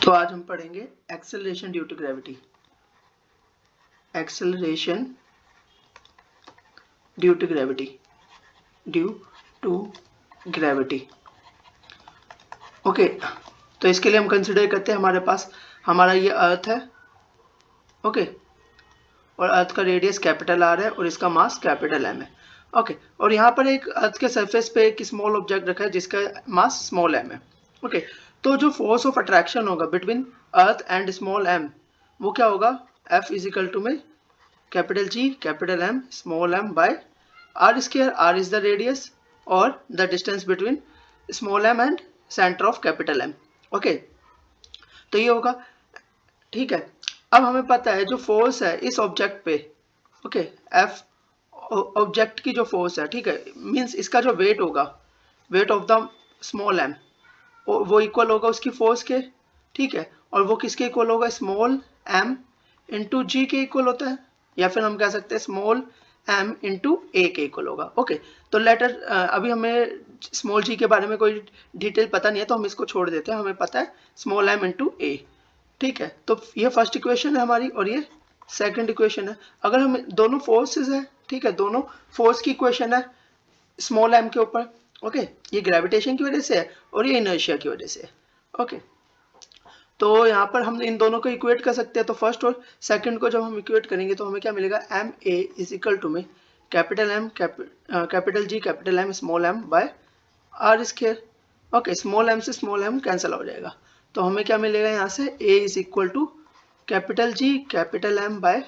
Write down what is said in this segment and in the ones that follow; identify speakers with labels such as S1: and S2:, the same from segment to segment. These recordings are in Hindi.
S1: तो आज हम पढ़ेंगे acceleration due to gravity. Acceleration due to gravity, due to gravity. Okay, तो इसके लिए हम कंसिडर करते हैं हमारे पास हमारा ये अर्थ है, ओके, और अर्थ का रेडियस कैपिटल आर है और इसका मास कैपिटल एम है, ओके। और यहाँ पर एक अर्थ के सरफेस पे एक स्मॉल ऑब्जेक्ट रखा है जिसका मास स्मॉल एम है, ओके। तो जो फोर्स ऑफ अट्रैक्शन होगा between earth and small M, वो क्या होगा, F इज इक्वल टू में capital G capital M small m by R square. R is the radius और the distance between small m and centre of capital M, okay. तो ये होगा, ठीक है। अब हमें पता है जो फोर्स है इस ऑब्जेक्ट पे, ओके, F ऑब्जेक्ट की जो फोर्स है, ठीक है, मींस इसका जो वेट होगा, weight of the small m, वो इक्वल होगा उसकी फोर्स के, ठीक है। और वो किसके इक्वल होगा, स्मॉल m इंटू जी के इक्वल होता है, या फिर हम कह सकते हैं स्मॉल m इंटू ए के इक्वल होगा, ओके। तो लेटर अभी हमें स्मॉल जी के बारे में कोई डिटेल पता नहीं है तो हम इसको छोड़ देते हैं, हमें पता है स्मॉल m इंटू ए, ठीक है। तो ये फर्स्ट इक्वेशन है हमारी और ये सेकंड इक्वेशन है। अगर हम दोनों फोर्सेस है, ठीक है, दोनों फोर्स की इक्वेशन है स्मॉल m के ऊपर, ओके, ये ग्रेविटेशन की वजह से है और ये इनर्शिया की वजह से है, ओके। तो यहाँ पर हम इन दोनों को इक्वेट कर सकते हैं। तो फर्स्ट और सेकंड को जब हम इक्वेट करेंगे तो हमें क्या मिलेगा, M A is equal to में capital M capital G capital M small M by R square, okay. Small M से स्मॉल एम कैंसिल हो जाएगा, तो हमें क्या मिलेगा यहाँ से, A is equal to capital G capital M by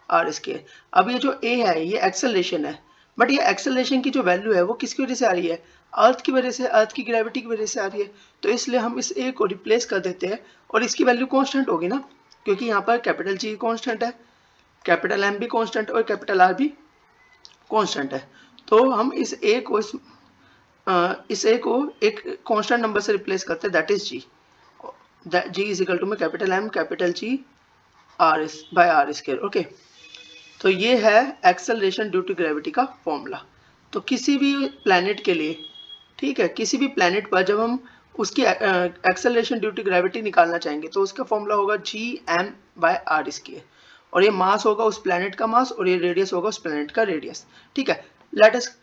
S1: R square. अब ये जो ए है ये एक्सेलरेशन है, बट ये एक्सेलरेशन की जो वैल्यू है वो किसकी वजह से आ रही है, अर्थ की वजह से, अर्थ की ग्रेविटी की वजह से आ रही है। तो इसलिए हम इस ए को रिप्लेस कर देते हैं और इसकी वैल्यू कांस्टेंट होगी ना, क्योंकि यहाँ पर कैपिटल जी कांस्टेंट है, कैपिटल एम भी कांस्टेंट और कैपिटल आर भी कांस्टेंट है। तो हम इस ए को एक कांस्टेंट नंबर से रिप्लेस करते हैं, that is G. G is equal to में capital M capital G R S by R square, okay. तो ये है एक्सेलरेशन ड्यू टू ग्रेविटी का फॉर्मूला। तो किसी भी प्लैनेट के लिए, ठीक है, किसी भी प्लैनेट पर जब हम उसकी एक्सेलरेशन ड्यू टू ग्रेविटी निकालना चाहेंगे तो उसका फॉर्मूला होगा G M by R square, और ये मास होगा उस प्लैनेट का मास और ये रेडियस होगा उस प्लैनेट का रेडियस, ठीक है। Let us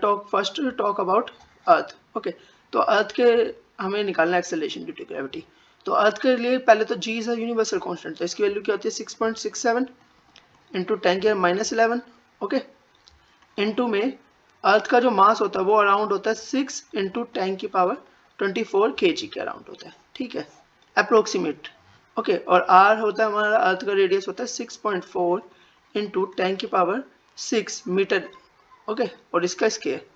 S1: talk about earth, okay. तो अर्थ के हमें निकालना एक्सेलरेशन ड्यू टू ग्रेविटी। तो अर्थ के लिए पहले तो जी इज अ यूनिवर्सल कांस्टेंट, तो इसकी वैल्यू क्या होती है 6.67 इंटू 10⁻11, ओके। इंटू में अर्थ का जो मास होता है वो अराउंड होता है 6 इंटू 10⁻24 kg के अराउंड होता है, ठीक है, अप्रोक्सीमेट, ओके। और आर होता है हमारा, अर्थ का रेडियस होता है 6.4 इंटू 10⁻6 मीटर, ओके, और इसका स्क्वायर,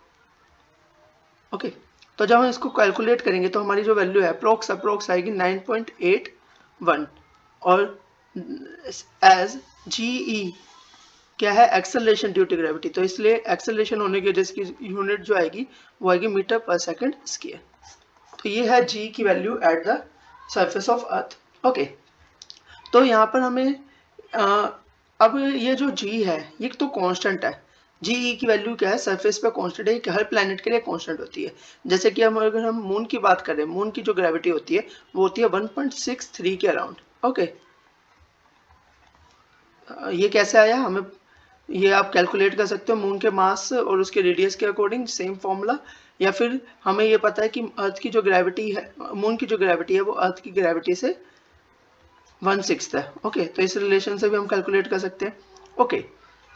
S1: ओके। तो जब हम इसको कैलकुलेट करेंगे तो हमारी जो वैल्यू है अप्रोक्स आएगी 9.81, और एज जी क्या है, एक्सेलरेशन ड्यू टू ग्रेविटी, तो इसलिए एक्सेलरेशन होने की वजह से यूनिट जो आएगी वो आएगी मीटर पर सेकंड स्क्वायर। तो ये है जी की value at the surface of earth, okay. तो यहाँ पर हमें अब ये जो जी है ये तो कांस्टेंट है, जी की वैल्यू क्या है, सरफेस पे कांस्टेंट है, कि हर प्लैनेट के लिए कांस्टेंट होती है। जैसे कि हम अगर हम मून की बात करें, मून की जो ग्रेविटी होती है वो होती है 1.63 के अराउंड, ओके। ये कैसे आया, हमें ये आप कैलकुलेट कर सकते हो मून के मास और उसके रेडियस के अकॉर्डिंग, सेम फॉर्मूला। या फिर हमें ये पता है कि अर्थ की जो ग्रेविटी है, मून की जो ग्रेविटी है वो अर्थ की ग्रेविटी से 1/6 है, ओके। तो इस रिलेशन से भी हम कैलकुलेट कर सकते हैं, ओके।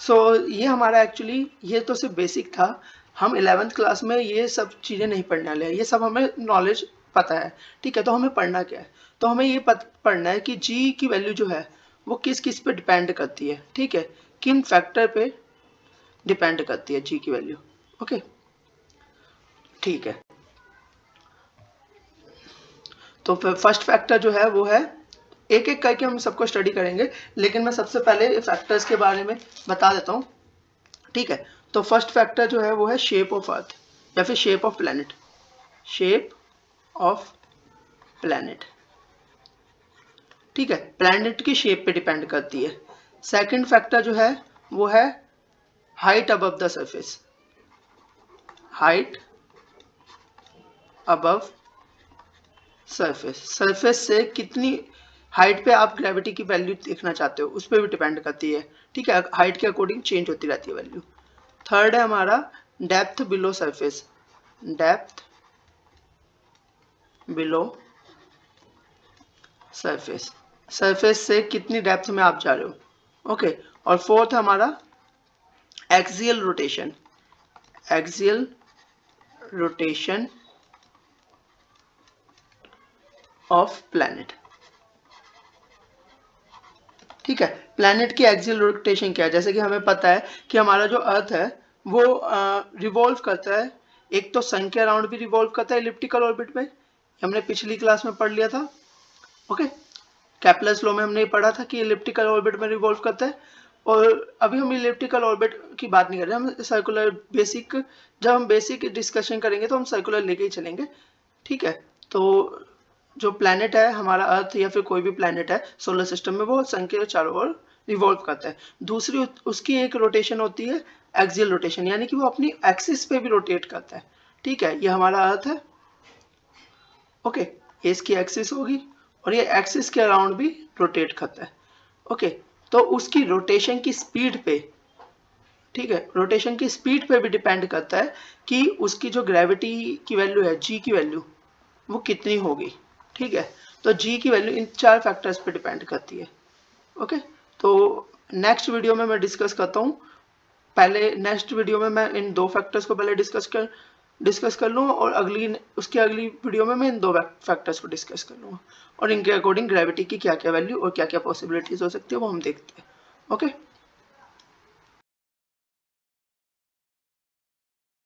S1: सो ये हमारा एक्चुअली ये तो सिर्फ बेसिक था, हम 11th क्लास में ये सब चीज़ें नहीं पढ़ने वाले हैं, ये सब हमें नॉलेज पता है, ठीक है। तो हमें पढ़ना क्या है, तो हमें ये पढ़ना है कि जी की वैल्यू जो है वो किस किस पे डिपेंड करती है, ठीक है, किन फैक्टर पे डिपेंड करती है जी की वैल्यू, ओके, ठीक है। तो फर्स्ट फैक्टर जो है वो है, एक एक करके हम सबको स्टडी करेंगे, लेकिन मैं सबसे पहले फैक्टर्स के बारे में बता देता हूँ, ठीक है। तो फर्स्ट फैक्टर जो है वो है शेप ऑफ अर्थ या फिर shape of planet, shape of planet, ठीक है, प्लैनेट की शेप पे डिपेंड करती है। सेकंड फैक्टर जो है वो है height above the surface, height above surface से कितनी हाइट पे आप ग्रेविटी की वैल्यू देखना चाहते हो उस पर भी डिपेंड करती है, ठीक है। हाइट के अकॉर्डिंग चेंज होती रहती है वैल्यू। थर्ड है हमारा depth below surface, depth below surface, surface से कितनी डेप्थ में आप जा रहे हो, ओके। और फोर्थ हमारा axial rotation, axial rotation of planet, ठीक है। प्लैनेट की एक्सियल रोटेशन क्या है, जैसे कि हमें पता है कि हमारा जो अर्थ है वो रिवॉल्व करता है, एक तो सन के अराउंड भी रिवॉल्व करता है इलिप्टिकल ऑर्बिट में, हमने पिछली क्लास में पढ़ लिया था, ओके। केपलर्स लॉ में हमने पढ़ा था कि इलिप्टिकल ऑर्बिट में रिवॉल्व करता है। और अभी हम इलिप्टिकल ऑर्बिट की बात नहीं कर रहे, हम सर्कुलर बेसिक, जब हम बेसिक डिस्कशन करेंगे तो हम सर्कुलर लेके ही चलेंगे, ठीक है। तो जो प्लैनेट है हमारा अर्थ या फिर कोई भी प्लैनेट है सोलर सिस्टम में, वो सन के चारों ओर रिवॉल्व करता है। दूसरी उसकी एक रोटेशन होती है एक्सियल रोटेशन, यानी कि वो अपनी एक्सिस पे भी रोटेट करता है, ठीक है। ये हमारा अर्थ है, ओके, ये इसकी एक्सिस होगी और ये एक्सिस के अराउंड भी रोटेट करता है, ओके। तो उसकी रोटेशन की स्पीड पे, ठीक है, रोटेशन की स्पीड पे भी डिपेंड करता है कि उसकी जो ग्रेविटी की वैल्यू है, जी की वैल्यू, वो कितनी होगी, ठीक है। तो जी की वैल्यू इन 4 फैक्टर्स पे डिपेंड करती है, ओके। तो नेक्स्ट वीडियो में मैं डिस्कस करता हूँ, पहले नेक्स्ट वीडियो में मैं इन 2 फैक्टर्स को पहले डिस्कस कर लूँगा और उसकी अगली वीडियो में मैं इन 2 फैक्टर्स को डिस्कस कर लूँगा और इनके अकॉर्डिंग ग्रेविटी की क्या क्या वैल्यू और क्या क्या पॉसिबिलिटीज हो सकती है वो हम देखते हैं, ओके।